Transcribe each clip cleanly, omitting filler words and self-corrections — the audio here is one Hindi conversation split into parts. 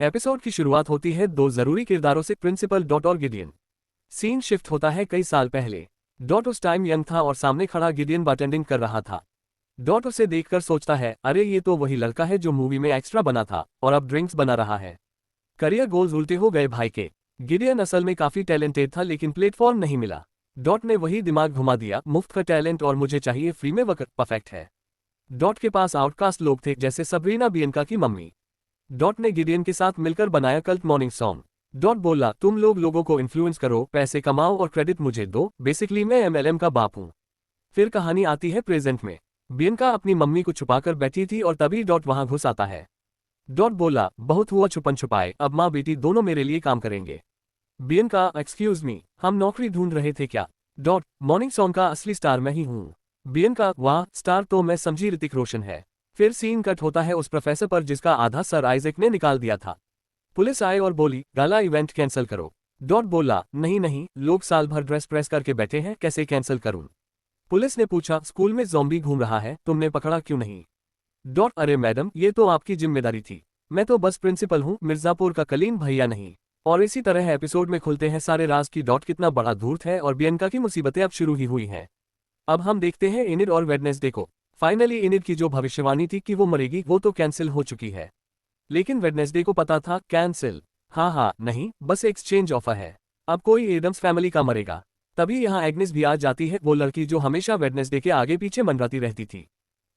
एपिसोड की शुरुआत होती है दो जरूरी किरदारों से, प्रिंसिपल डॉट और गिडियन। सीन शिफ्ट होता है कई साल पहले। डॉट उस टाइम यंग था और सामने खड़ा गिडियन बारटेंडिंग कर रहा था। डॉट उसे देखकर सोचता है, अरे ये तो वही लड़का है जो मूवी में एक्स्ट्रा बना था और अब ड्रिंक्स बना रहा है। करियर गोल्स उल्टे हो गए भाई के। गिडियन असल में काफी टैलेंटेड था लेकिन प्लेटफॉर्म नहीं मिला। डॉट ने वही दिमाग घुमा दिया, मुफ्त का टैलेंट और मुझे चाहिए फ्री में वक्त, परफेक्ट है। डॉट के पास आउटकास्ट लोग थे जैसे सबरीना बियंका की मम्मी। डॉट ने गिडियन के साथ मिलकर बनाया कल्ट मॉर्निंग सॉन्ग। डॉट बोला, तुम लोगों को इन्फ्लुएंस करो, पैसे कमाओ और क्रेडिट मुझे दो, बेसिकली मैं एमएलएम का बाप हूं। फिर कहानी आती है प्रेजेंट में। बियंका अपनी मम्मी को छुपाकर बैठी थी और तभी डॉट वहां घुस आता है। डॉट बोला, बहुत हुआ छुपन छुपाए, अब माँ बेटी दोनों मेरे लिए काम करेंगे। बियंका, एक्सक्यूज मी, हम नौकरी ढूंढ रहे थे क्या? डॉट, मॉर्निंग सॉन्ग का असली स्टार मैं ही हूँ। बियंका, वाह, स्टार तो मैं समझी ऋतिक रोशन है। फिर सीन कट होता है उस प्रोफेसर पर जिसका आधा सर आइजैक ने निकाल दिया था। पुलिस आए और बोली, गाला इवेंट कैंसिल करो। डॉट बोला, नहीं नहीं, लोग साल भर ड्रेस प्रेस करके बैठे हैं, कैसे कैंसिल करूं? पुलिस ने पूछा, स्कूल में ज़ॉम्बी घूम रहा है, तुमने पकड़ा क्यों नहीं? डॉट, अरे मैडम, ये तो आपकी जिम्मेदारी थी, मैं तो बस प्रिंसिपल हूँ, मिर्जापुर का कलीम भैया नहीं। और इसी तरह एपिसोड में खुलते हैं सारे राज की डॉट कितना बड़ा धूर्त है और बियंका की मुसीबतें अब शुरू ही हुई हैं। अब हम देखते हैं इनिड और वेडनेसडे को। फाइनली इनिड की जो भविष्यवाणी थी कि वो मरेगी वो तो कैंसिल हो चुकी है, लेकिन वेडनेसडे को पता था कैंसिल। हाँ नहीं, बस एक्सचेंज ऑफर है, अब कोई एडम्स फैमिली का मरेगा। तभी यहाँ एग्नेस भी आ जाती है, वो लड़की जो हमेशा वेडनेसडे के आगे पीछे मंडराती रहती थी।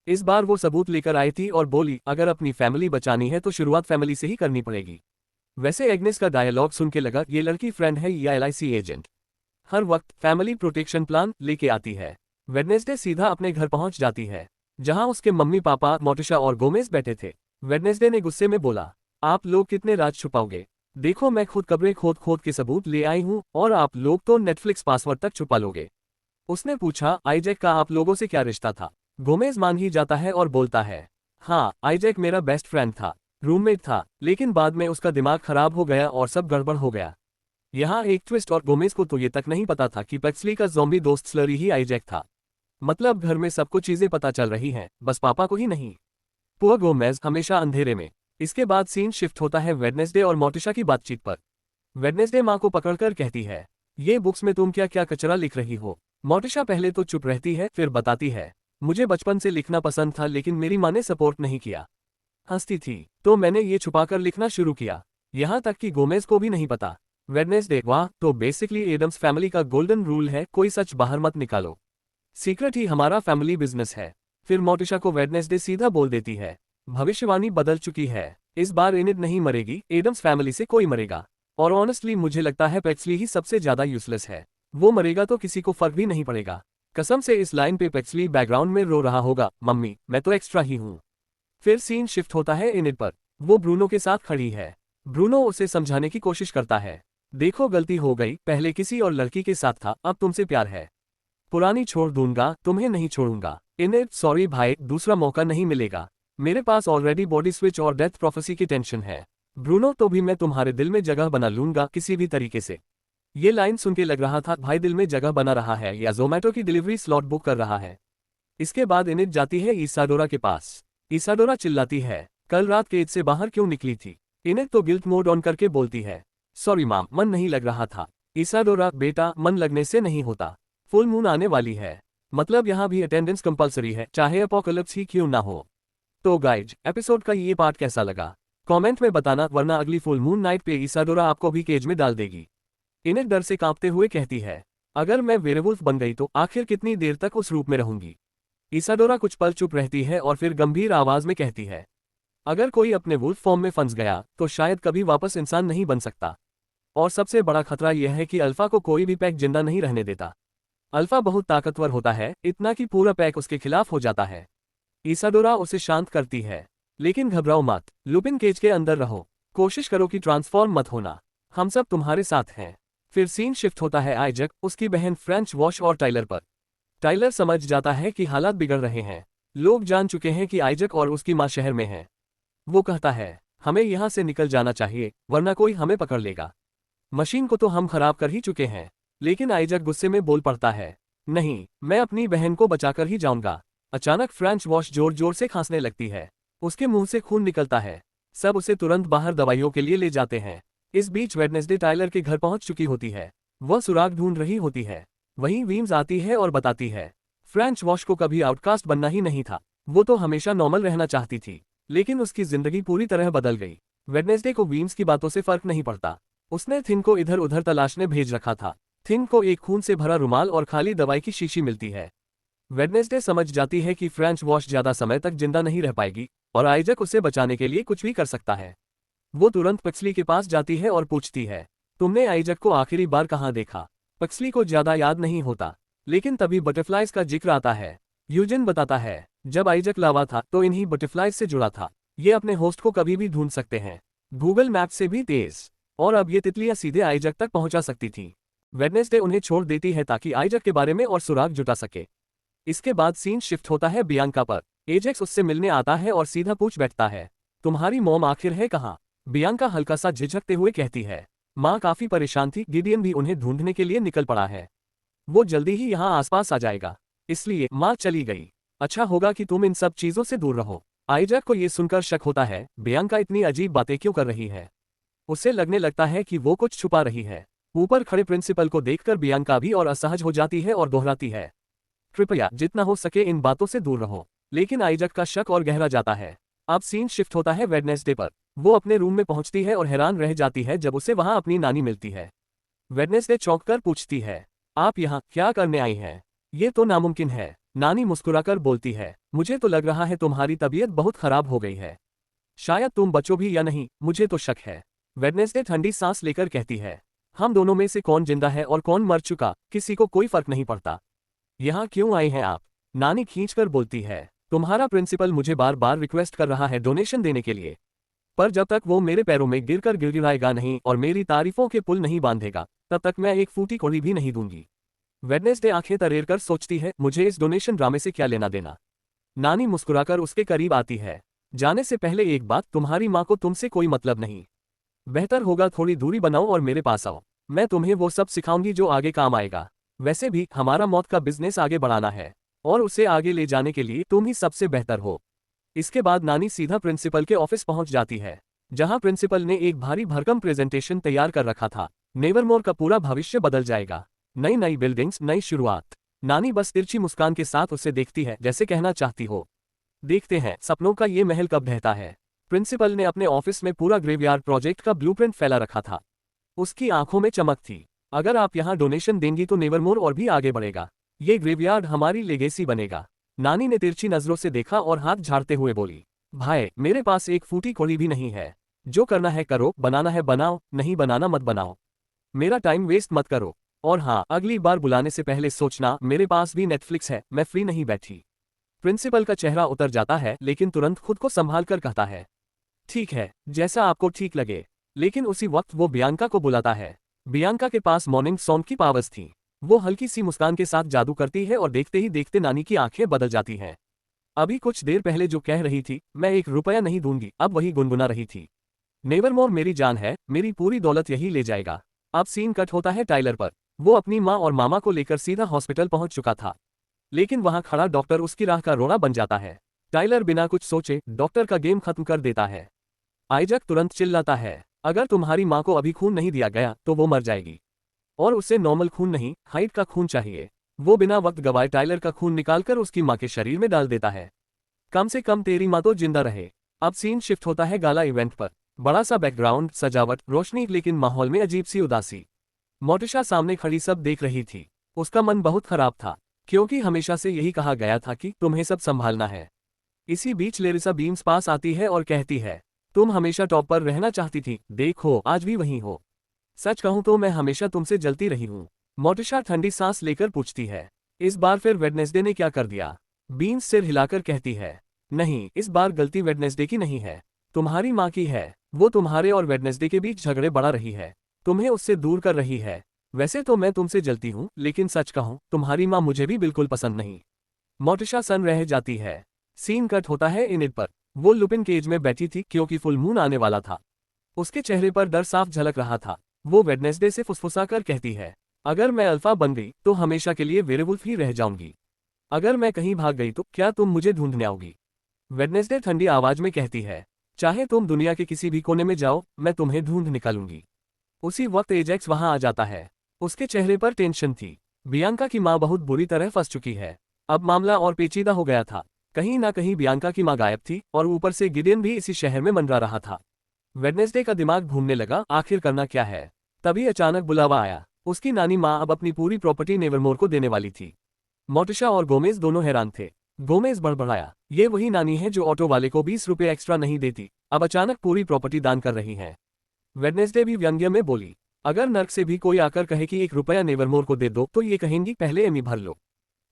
इस बार वो सबूत लेकर आई थी और बोली, अगर अपनी फैमिली बचानी है तो शुरुआत फैमिली से ही करनी पड़ेगी। वैसे एग्नेस का डायलॉग सुन के लगा ये लड़की फ्रेंड है या एलआईसी एजेंट। हर वक्त फैमिली प्रोटेक्शन प्लान लेके आती है। वेडनेसडे सीधा अपने घर पहुंच जाती है जहां उसके मम्मी पापा मोटिशा और गोमेज बैठे थे। वेडनेसडे ने गुस्से में बोला, आप लोग कितने राज छुपाओगे? देखो मैं खुद कब्रें खोद खोद के सबूत ले आई हूं और आप लोग तो नेटफ्लिक्स पासवर्ड तक छुपा लोगे। उसने पूछा, आइजैक का आप लोगों से क्या रिश्ता था? गोमेज मान ही जाता है और बोलता है, हाँ, आइजैक मेरा बेस्ट फ्रेंड था, रूममेट था, लेकिन बाद में उसका दिमाग खराब हो गया और सब गड़बड़ हो गया। यहाँ एक ट्विस्ट, और गोमेज को तो ये तक नहीं पता था कि पैक्सली का ज़ॉम्बी दोस्त स्लरी ही आइजैक था। मतलब घर में सबको चीजें पता चल रही हैं, बस पापा को ही नहीं। पुअर गोमेज हमेशा अंधेरे में। इसके बाद सीन शिफ्ट होता है वेडनेसडे और मोटिशा की बातचीत पर। वेडनेसडे माँ को पकड़कर कहती है, ये बुक्स में तुम क्या क्या कचरा लिख रही हो? मोटिशा पहले तो चुप रहती है, फिर बताती है, मुझे बचपन से लिखना पसंद था लेकिन मेरी माँ ने सपोर्ट नहीं किया। हंसती थी तो मैंने ये छुपाकर लिखना शुरू किया, यहाँ तक कि गोमेज को भी नहीं पता। वेडनेसडे, वाह, तो बेसिकली एडम्स फैमिली का गोल्डन रूल है, कोई सच बाहर मत निकालो, सीक्रेट ही हमारा फैमिली बिजनेस है। फिर मोटिशा को वेडनेसडे सीधा बोल देती है, भविष्यवाणी बदल चुकी है, इस बार इनिड नहीं मरेगी, एडम्स फैमिली से कोई मरेगा। और ऑनेस्टली मुझे लगता है पैक्सली ही सबसे ज्यादा यूजलेस है, वो मरेगा तो किसी को फर्क भी नहीं पड़ेगा। कसम से इस लाइन पे पैक्सली बैकग्राउंड में रो रहा होगा, मम्मी मैं तो एक्स्ट्रा ही हूँ। फिर सीन शिफ्ट होता है इनिड पर। वो ब्रूनो के साथ खड़ी है। ब्रूनो उसे समझाने की कोशिश करता है, देखो गलती हो गई, पहले किसी और लड़की के साथ था, अब तुमसे प्यार है, पुरानी छोड़ दूंगा, तुम्हें नहीं छोड़ूंगा। इनिड, सॉरी भाई, दूसरा मौका नहीं मिलेगा, मेरे पास ऑलरेडी बॉडी स्विच और डेथ प्रोफेसी की टेंशन है। ब्रूनो, तो भी मैं तुम्हारे दिल में जगह बना लूंगा किसी भी तरीके से। ये लाइन सुन के लग रहा था भाई दिल में जगह बना रहा है या जोमेटो की डिलीवरी स्लॉट बुक कर रहा है। इसके बाद इनिड जाती है इसाडोरा के पास। इसाडोरा चिल्लाती है, कल रात केज से बाहर क्यों निकली थी? इनिड तो गिल्ट मोड ऑन करके बोलती है, सॉरी माम, मन नहीं लग रहा था। इसाडोरा, बेटा, मन लगने से नहीं होता, फुल मून आने वाली है, मतलब यहाँ भी अटेंडेंस कंपलसरी है, चाहे अपोकलिप्स ही क्यों ना हो। तो गाइज, एपिसोड का ये पार्ट कैसा लगा कमेंट में बताना, वरना अगली फुल मून नाइट पे इसाडोरा आपको भी केज में डाल देगी। इनिड डर से कांपते हुए कहती है, अगर मैं वेयरवुल्फ बन गई तो आखिर कितनी देर तक उस रूप में रहूंगी? इसाडोरा कुछ पल चुप रहती है और फिर गंभीर आवाज में कहती है, अगर कोई अपने वुल्फ फॉर्म में फंस गया तो शायद कभी वापस इंसान नहीं बन सकता। और सबसे बड़ा खतरा यह है कि अल्फा को कोई भी पैक जिंदा नहीं रहने देता। अल्फा बहुत ताकतवर होता है, इतना कि पूरा पैक उसके खिलाफ हो जाता है। इसाडोरा उसे शांत करती है, लेकिन घबराओ मत, लुपिन केज के अंदर रहो, कोशिश करो कि ट्रांसफॉर्म मत होना, हम सब तुम्हारे साथ हैं। फिर सीन शिफ्ट होता है आइजैक, उसकी बहन फ्रेंच वॉश और टाइलर पर। टाइलर समझ जाता है कि हालात बिगड़ रहे हैं, लोग जान चुके हैं कि आइजैक और उसकी मां शहर में हैं। वो कहता है, हमें यहाँ से निकल जाना चाहिए वरना कोई हमें पकड़ लेगा। मशीन को तो हम खराब कर ही चुके हैं। लेकिन आइजैक गुस्से में बोल पड़ता है, नहीं, मैं अपनी बहन को बचाकर ही जाऊंगा। अचानक फ्रेंच वॉश जोर जोर से खांसने लगती है, उसके मुंह से खून निकलता है। सब उसे तुरंत बाहर दवाइयों के लिए ले जाते हैं। इस बीच वेडनेसडे टाइलर के घर पहुंच चुकी होती है। वह सुराग ढूंढ रही होती है। वहीं वीम्स आती है और बताती है, फ्रेंच वॉश को कभी आउटकास्ट बनना ही नहीं था। वो तो हमेशा नॉर्मल रहना चाहती थी, लेकिन उसकी जिंदगी पूरी तरह बदल गई। वेडनेसडे को वीम्स की बातों से फर्क नहीं पड़ता। उसने थिन को इधर उधर तलाशने भेज रखा था। थिन को एक खून से भरा रुमाल और खाली दवाई की शीशी मिलती है। वेडनेसडे समझ जाती है कि फ्रेंच वॉश ज्यादा समय तक जिंदा नहीं रह पाएगी और आइजक उसे बचाने के लिए कुछ भी कर सकता है। वो तुरंत पक्सली के पास जाती है और पूछती है, तुमने आइजक को आखिरी बार कहाँ देखा? पक्सली को ज्यादा याद नहीं होता, लेकिन तभी बटरफ्लाइज का जिक्र आता है। यूजिन बताता है, जब आइजक लावा था तो इन्हीं बटरफ्लाइज से जुड़ा था। ये अपने होस्ट को कभी भी ढूंढ सकते हैं, गूगल मैप से भी तेज। और अब ये तितलियां सीधे आइजक तक पहुंचा सकती थी। वेडनेसडे उन्हें छोड़ देती है ताकि आइजक के बारे में और सुराग जुटा सके। इसके बाद सीन शिफ्ट होता है बियांका पर। एजेक्स उससे मिलने आता है और सीधा पूछ बैठता है, तुम्हारी मॉम आखिर है कहाँ? बियांका हल्का सा झिझकते हुए कहती है, माँ काफी परेशान थी, गिडियन भी उन्हें ढूंढने के लिए निकल पड़ा है। वो जल्दी ही यहाँ आसपास आ जाएगा, इसलिए माँ चली गई। अच्छा होगा कि तुम इन सब चीजों से दूर रहो। आइजक को ये सुनकर शक होता है, बियांका इतनी अजीब बातें क्यों कर रही है। उसे लगने लगता है कि वो कुछ छुपा रही है। ऊपर खड़े प्रिंसिपल को देखकर बियांका भी और असहज हो जाती है और दोहराती है, कृपया जितना हो सके इन बातों से दूर रहो। लेकिन आइजक का शक और गहरा जाता है। अब सीन शिफ्ट होता है वेडनेसडे पर। वो अपने रूम में पहुंचती है और हैरान रह जाती है जब उसे वहां अपनी नानी मिलती है। वेडनेसडे चौंक कर पूछती है, आप यहाँ क्या करने आई हैं? ये तो नामुमकिन है। नानी मुस्कुराकर बोलती है, मुझे तो लग रहा है तुम्हारी तबीयत बहुत खराब हो गई है। शायद तुम बचो भी या नहीं, मुझे तो शक है। वेडनेसडे ठंडी सांस लेकर कहती है, हम दोनों में से कौन जिंदा है और कौन मर चुका, किसी को कोई फर्क नहीं पड़ता। यहाँ क्यों आए हैं आप? नानी खींचकर बोलती है, तुम्हारा प्रिंसिपल मुझे बार बार रिक्वेस्ट कर रहा है डोनेशन देने के लिए, पर जब तक वो मेरे पैरों में गिरकर गिड़गिड़ाएगा नहीं और मेरी तारीफों के पुल नहीं बांधेगा, तब तक मैं एक फूटी कौड़ी भी नहीं दूंगी। वेडनेसडे आंखें तरेर कर सोचती है, मुझे इस डोनेशन ड्रामे से क्या लेना देना। नानी मुस्कुराकर उसके करीब आती है, जाने से पहले एक बात, तुम्हारी माँ को तुमसे कोई मतलब नहीं। बेहतर होगा थोड़ी दूरी बनाओ और मेरे पास आओ। मैं तुम्हें वो सब सिखाऊंगी जो आगे काम आएगा। वैसे भी हमारा मौत का बिजनेस आगे बढ़ाना है और उसे आगे ले जाने के लिए तुम ही सबसे बेहतर हो। इसके बाद नानी सीधा प्रिंसिपल के ऑफिस पहुंच जाती है, जहां प्रिंसिपल ने एक भारी भरकम प्रेजेंटेशन तैयार कर रखा था। नेवरमोर का पूरा भविष्य बदल जाएगा, नई नई बिल्डिंग्स, नई शुरुआत। नानी बस तिरछी मुस्कान के साथ उसे देखती है, जैसे कहना चाहती हो, देखते हैं सपनों का ये महल कब ढहता है। प्रिंसिपल ने अपने ऑफिस में पूरा ग्रेवयार्ड प्रोजेक्ट का ब्लूप्रिंट फैला रखा था। उसकी आंखों में चमक थी। अगर आप यहाँ डोनेशन देंगी तो नेवरमोर और भी आगे बढ़ेगा। ये ग्रेवयार्ड हमारी लेगेसी बनेगा। नानी ने तिरछी नजरों से देखा और हाथ झाड़ते हुए बोली, भाई मेरे पास एक फूटी कौड़ी भी नहीं है। जो करना है करो, बनाना है बनाओ, नहीं बनाना मत बनाओ। मेरा टाइम वेस्ट मत करो। और हाँ, अगली बार बुलाने से पहले सोचना, मेरे पास भी नेटफ्लिक्स है, मैं फ्री नहीं बैठी। प्रिंसिपल का चेहरा उतर जाता है, लेकिन तुरंत खुद को संभाल कर कहता है, ठीक है, जैसा आपको ठीक लगे। लेकिन उसी वक्त वो बियांका को बुलाता है। बियांका के पास मॉर्निंग सॉन्ग की पावर्स थी। वो हल्की सी मुस्कान के साथ जादू करती है और देखते ही देखते नानी की आंखें बदल जाती हैं। अभी कुछ देर पहले जो कह रही थी, मैं 1 रुपया नहीं दूंगी, अब वही गुनगुना रही थी। नेवरमोर मेरी जान है, मेरी पूरी दौलत यही ले जाएगा। अब सीन कट होता है टाइलर पर। वो अपनी माँ और मामा को लेकर सीधा हॉस्पिटल पहुंच चुका था, लेकिन वहां खड़ा डॉक्टर उसकी राह का रोड़ा बन जाता है। टाइलर बिना कुछ सोचे डॉक्टर का गेम खत्म कर देता है। आइजक तुरंत चिल्लाता है, अगर तुम्हारी माँ को अभी खून नहीं दिया गया तो वो मर जाएगी, और उसे नॉर्मल खून नहीं, हाइट का खून चाहिए। वो बिना वक्त गवाए टाइलर का खून निकालकर उसकी माँ के शरीर में डाल देता है। कम से कम तेरी माँ तो जिंदा रहे। अब सीन शिफ्ट होता है गाला इवेंट पर। बड़ा सा बैकग्राउंड, सजावट, रोशनी, लेकिन माहौल में अजीब सी उदासी। मोटिशा सामने खड़ी सब देख रही थी। उसका मन बहुत खराब था, क्योंकि हमेशा से यही कहा गया था कि तुम्हें सब संभालना है। इसी बीच लेरिसा बीम्स पास आती है और कहती है, तुम हमेशा टॉप पर रहना चाहती थी, देखो आज भी वही हो। सच कहूं तो मैं हमेशा तुमसे जलती रही हूं। मोटिशा ठंडी सांस लेकर पूछती है, इस बार फिर वेडनेसडे ने क्या कर दिया? बीम्स सिर हिलाकर कहती है, नहीं, इस बार गलती वेडनेसडे की नहीं है, तुम्हारी माँ की है। वो तुम्हारे और वेडनेसडे के बीच झगड़े बढ़ा रही है, तुम्हें उससे दूर कर रही है। वैसे तो मैं तुमसे जलती हूँ, लेकिन सच कहूं तुम्हारी माँ मुझे भी बिल्कुल पसंद नहीं। मोटिशा सन रह जाती है। सीन कट होता है इनिट पर। वो लुपिन केज में बैठी थी क्योंकि फुल मून आने वाला था। उसके चेहरे पर डर साफ झलक रहा था। वो वेडनेसडे से फुसफुसाकर कहती है, अगर मैं अल्फा बन गई तो हमेशा के लिए वेयरवुल्फ ही रह जाऊंगी। अगर मैं कहीं भाग गई तो क्या तुम मुझे ढूंढने आओगी? वेडनेसडे ठंडी आवाज में कहती है, चाहे तुम दुनिया के किसी भी कोने में जाओ, मैं तुम्हें ढूंढ निकालूंगी। उसी वक्त एजेक्स वहां आ जाता है। उसके चेहरे पर टेंशन थी। बियांका की मां बहुत बुरी तरह फंस चुकी है। अब मामला और पेचीदा हो गया था। कहीं ना कहीं बियांका की मां गायब थी और ऊपर से गिडियन भी इसी शहर में मंडरा रहा था। वेडनेसडे का दिमाग घूमने लगा, आखिर करना क्या है। तभी अचानक बुलावा आया। उसकी नानी मां अब अपनी पूरी प्रॉपर्टी नेवरमोर को देने वाली थी। मोटिशा और गोमेज दोनों हैरान थे। गोमेज बड़बड़ाया, ये वही नानी है जो ऑटो वाले को 20 रुपए एक्स्ट्रा नहीं देती, अब अचानक पूरी प्रॉपर्टी दान कर रही है। वेडनेसडे भी व्यंग्य में बोली, अगर नर्क से भी कोई आकर कहे कि 1 रुपया नेवरमोर को दे दो तो ये कहेंगी पहले एमी भर लो।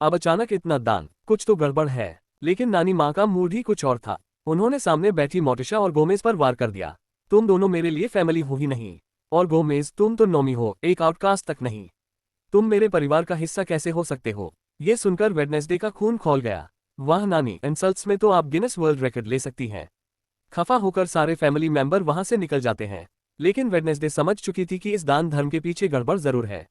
अब अचानक इतना दान, कुछ तो गड़बड़ है। लेकिन नानी माँ का मूड ही कुछ और था। उन्होंने सामने बैठी मोटिशा और गोमेज पर वार कर दिया। तुम दोनों मेरे लिए फैमिली हो ही नहीं। और गोमेज, तुम तो नोमी हो, एक आउटकास्ट तक नहीं। तुम मेरे परिवार का हिस्सा कैसे हो सकते हो। ये सुनकर वेडनेसडे का खून खौल गया। वाह नानी, इंसल्ट्स में तो आप गिनेस वर्ल्ड रिकॉर्ड ले सकती हैं। खफा होकर सारे फैमिली मेंबर वहां से निकल जाते हैं। लेकिन वेडनेसडे समझ चुकी थी कि इस दान धर्म के पीछे गड़बड़ जरूर है।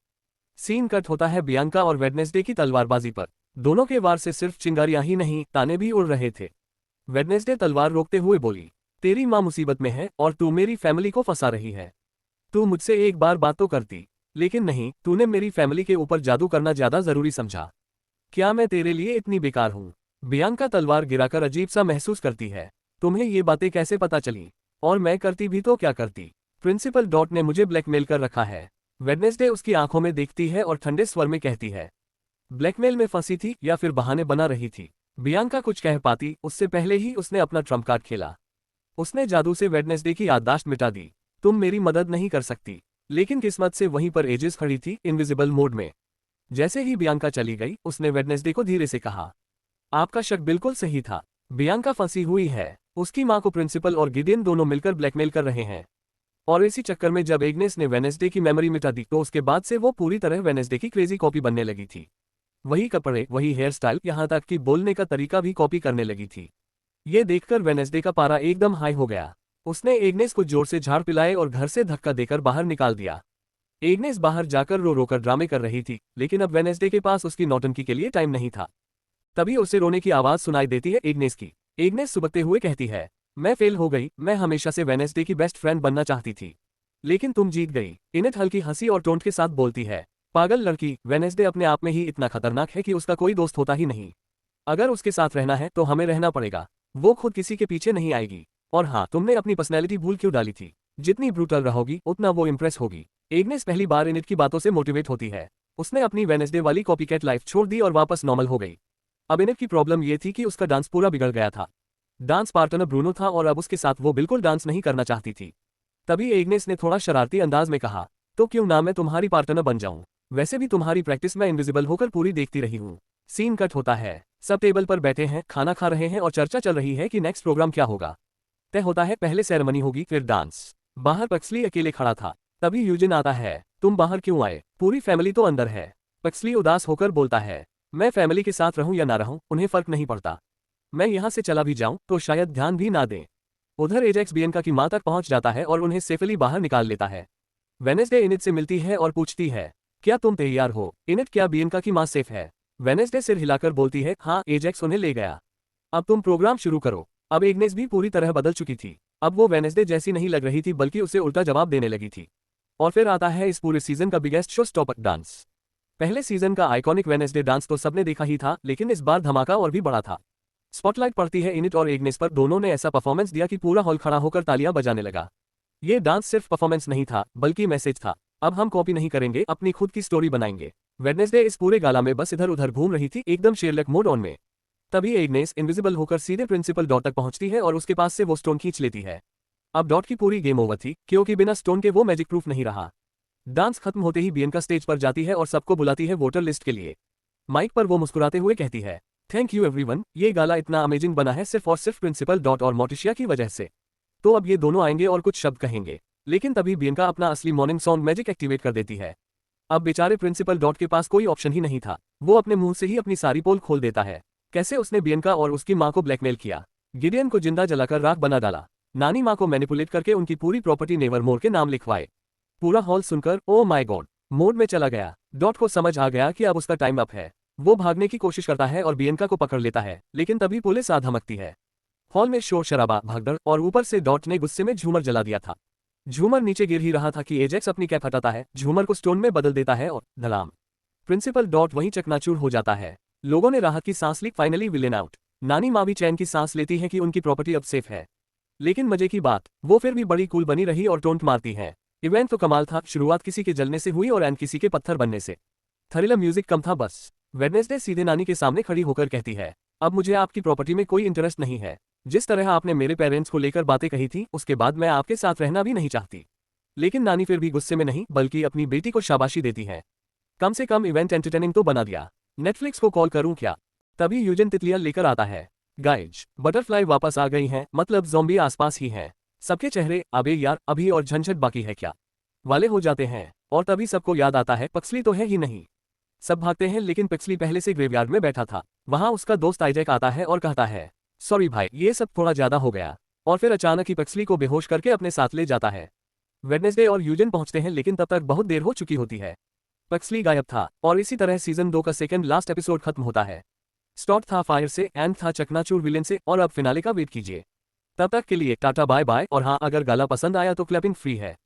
सीन कट होता है बियांका और वेडनेसडे की तलवारबाजी पर। दोनों के वार से सिर्फ चिंगारियां ही नहीं, ताने भी उड़ रहे थे। वेडनेसडे तलवार रोकते हुए बोली, तेरी मां मुसीबत में है और तू मेरी फैमिली को फंसा रही है। तू मुझसे एक बार बात तो करती, लेकिन नहीं, तूने मेरी फैमिली के ऊपर जादू करना ज्यादा जरूरी समझा। क्या मैं तेरे लिए इतनी बेकार हूँ। बियांका तलवार गिराकर अजीब सा महसूस करती है। तुम्हें ये बातें कैसे पता चली? और मैं करती भी तो क्या करती। प्रिंसिपल डॉट ने मुझे ब्लैकमेल कर रखा है। वेडनेसडे उसकी आंखों में देखती है और ठंडे स्वर में कहती है, ब्लैकमेल में फंसी थी या फिर बहाने बना रही थी। बियांका कुछ कह पाती उससे पहले ही उसने अपना ट्रम्प कार्ड खेला। उसने जादू से वेडनेसडे की याददाश्त मिटा दी। तुम मेरी मदद नहीं कर सकती। लेकिन किस्मत से वहीं पर एजिस खड़ी थी, इनविजिबल मोड में। जैसे ही बियांका चली गई, उसने वेडनेसडे को धीरे से कहा, आपका शक बिल्कुल सही था। बियांका फंसी हुई है। उसकी मां को प्रिंसिपल और गिडियन दोनों मिलकर ब्लैकमेल कर रहे हैं। और इसी चक्कर में जब एग्नेस ने वेडनेसडे की मेमोरी मिटा दी तो उसके बाद से वो पूरी तरह वेडनेसडे की क्रेजी कॉपी बनने लगी थी। वही कपड़े, वही हेयर स्टाइल, यहाँ तक कि बोलने का तरीका भी कॉपी करने लगी थी। ये देखकर वेडनेसडे का पारा एकदम हाई हो गया। उसने एग्नेस को जोर से झाड़ पिलाए और घर से धक्का देकर बाहर निकाल दिया। एग्नेस बाहर जाकर रो रोकर ड्रामे कर रही थी, लेकिन अब वेडनेसडे के पास उसकी नौटंकी के लिए टाइम नहीं था। तभी उसे रोने की आवाज सुनाई देती है एग्नेस की। एग्नेस सुबकते हुए कहती है, मैं फेल हो गई। मैं हमेशा से वेडनेसडे की बेस्ट फ्रेंड बनना चाहती थी, लेकिन तुम जीत गई। इनेट हल्की हंसी और टोंट के साथ बोलती है, पागल लड़की, वेडनेसडे अपने आप में ही इतना खतरनाक है कि उसका कोई दोस्त होता ही नहीं। अगर उसके साथ रहना है तो हमें रहना पड़ेगा। वो खुद किसी के पीछे नहीं आएगी। और हाँ, तुमने अपनी पर्सनैलिटी भूल क्यों डाली थी? जितनी ब्रूटल रहोगी उतना वो इम्प्रेस होगी। एग्नेस पहली बार इनेट की बातों से मोटिवेट होती है। उसने अपनी वेडनेसडे वाली कॉपीकैट लाइफ छोड़ दी और वापस नॉर्मल हो गई। अब इनेट की प्रॉब्लम ये थी कि उसका डांस पूरा बिगड़ गया था। डांस पार्टनर ब्रूनो था और अब उसके साथ वो बिल्कुल डांस नहीं करना चाहती थी। तभी एग्नेस ने थोड़ा शरारती अंदाज में कहा, तो क्यों ना मैं तुम्हारी पार्टनर बन जाऊं? वैसे भी तुम्हारी प्रैक्टिस मैं इनविजिबल होकर पूरी देखती रही हूँ। सीन कट होता है। सब टेबल पर बैठे हैं, खाना खा रहे हैं और चर्चा चल रही है कि नेक्स्ट प्रोग्राम क्या होगा। तय होता है, पहले सेरेमनी होगी फिर डांस। बाहर पक्सली अकेले खड़ा था। तभी यूजिन आता है, तुम बाहर क्यों आए? पूरी फैमिली तो अंदर है। पक्सली उदास होकर बोलता है, मैं फैमिली के साथ रहूं या ना रहूं उन्हें फर्क नहीं पड़ता। मैं यहाँ से चला भी जाऊं तो शायद ध्यान भी ना दें। उधर एजेक्स बियंका की मां तक पहुंच जाता है और उन्हें सेफली बाहर निकाल लेता है। वेडनेसडे इनेट से मिलती है और पूछती है, क्या तुम तैयार हो? इनेट, क्या बियंका की मां सेफ है? वेडनेसडे सिर हिलाकर बोलती है, हाँ, एजेक्स उन्हें ले गया। अब तुम प्रोग्राम शुरू करो। अब एग्नेस भी पूरी तरह बदल चुकी थी। अब वो वेडनेसडे जैसी नहीं लग रही थी, बल्कि उसे उल्टा जवाब देने लगी थी। और फिर आता है इस पूरे सीजन का बिगेस्ट शो स्टॉपर डांस। पहले सीजन का आइकॉनिक वेडनेसडे डांस तो सबने देखा ही था, लेकिन इस बार धमाका और भी बड़ा था। स्पॉटलाइट पड़ती है इनेट और एग्नेस पर। दोनों ने ऐसा परफॉर्मेंस दिया कि पूरा हॉल खड़ा होकर तालियां बजाने लगा। ये डांस सिर्फ परफॉर्मेंस नहीं था, बल्कि मैसेज था। अब हम कॉपी नहीं करेंगे, अपनी खुद की स्टोरी बनाएंगे। वेडनेसडे इस पूरे गाला में बस इधर उधर घूम रही थी, एकदम शेरलॉक मोड ऑन में। तभी एग्नेस इनविजिबल होकर सीधे प्रिंसिपल डॉट तक पहुंचती है और उसके पास से वो स्टोन खींच लेती है। अब डॉट की पूरी गेम ओवर थी, क्योंकि बिना स्टोन के वो मैजिक प्रूफ नहीं रहा। डांस खत्म होते ही बियंका स्टेज पर जाती है और सबको बुलाती है वोटर लिस्ट के लिए। माइक पर वो मुस्कुराते हुए कहती है, थैंक यू एवरीवन, ये गाला इतना अमेजिंग बना है सिर्फ और सिर्फ प्रिंसिपल डॉट और मोटिशिया की वजह से। तो अब ये दोनों आएंगे और कुछ शब्द कहेंगे। लेकिन तभी बियंका अपना असली मॉर्निंग सॉन्ग मैजिक एक्टिवेट कर देती है। अब बेचारे प्रिंसिपल डॉट के पास कोई ऑप्शन ही नहीं था। वो अपने मुंह से ही अपनी सारी पोल खोल देता है। कैसे उसने बियंका और उसकी मां को ब्लैकमेल किया, गिडियन को जिंदा जलाकर राख बना डाला, नानी मां को मैनिपुलेट करके उनकी पूरी प्रॉपर्टी नेवरमोर के नाम लिखवाए। पूरा हॉल सुनकर ओ माय गॉड मोड में चला गया। डॉट को समझ आ गया कि अब उसका टाइम अप है। वो भागने की कोशिश करता है और बियंका को पकड़ लेता है, लेकिन तभी पुलिस आ धमकती है। हॉल में शोर शराबा, भगदड़ और ऊपर से डॉट ने गुस्से में झूमर जला दिया था। झूमर नीचे गिर ही रहा था कि एजेक्स अपनी कैप हटाता है, झूमर को स्टोन में बदल देता है और धड़ाम, प्रिंसिपल डॉट वहीं चकनाचूर हो जाता है। लोगों ने राहत की सांस ली, फाइनली विलेन आउट। नानी माँ भी चैन की सांस लेती है कि उनकी प्रॉपर्टी अब सेफ है। लेकिन मजे की बात, वो फिर भी बड़ी कूल बनी रही और टोंट मारती है। इवेंट तो कमाल था, शुरुआत किसी के जलने से हुई और एंड किसी के पत्थर बनने से। थ्रिलर म्यूजिक कम था बस। वेडनेसडे सीधे नानी के सामने खड़ी होकर कहती है, अब मुझे आपकी प्रॉपर्टी में कोई इंटरेस्ट नहीं है। जिस तरह आपने मेरे पेरेंट्स को लेकर बातें कही थी, उसके बाद मैं आपके साथ रहना भी नहीं चाहती। लेकिन नानी फिर भी गुस्से में नहीं, बल्कि अपनी बेटी को शाबाशी देती है। कम से कम इवेंट एंटरटेनिंग तो बना दिया। नेटफ्लिक्स को कॉल करूं क्या? तभी यूजन तितलियां लेकर आता है। गाइज, बटरफ्लाई वापस आ गई हैं, मतलब ज़ॉम्बी आसपास ही हैं। सबके चेहरे अबे यार अभी और झंझट बाकी है क्या वाले हो जाते हैं। और तभी सबको याद आता है पक्सली तो है ही नहीं। सब भागते हैं, लेकिन पिक्सली पहले से ग्रेवयार्ड में बैठा था। वहां उसका दोस्त आइजैक आता है और कहता है, सॉरी भाई, ये सब थोड़ा ज्यादा हो गया। और फिर अचानक ही पिक्सली को बेहोश करके अपने साथ ले जाता है। वेडनेसडे और यूजन पहुंचते हैं, लेकिन तब तक बहुत देर हो चुकी होती है। पिक्सली गायब था और इसी तरह सीजन 2 का सेकंड लास्ट एपिसोड खत्म होता है। स्टॉट था फायर से, एंड था चकनाचूर विलेन से, और अब फिनाले का वेट कीजिए। तब तक के लिए टाटा बाय बाय। और हाँ, अगर गाला पसंद आया तो क्लैपिंग फ्री है।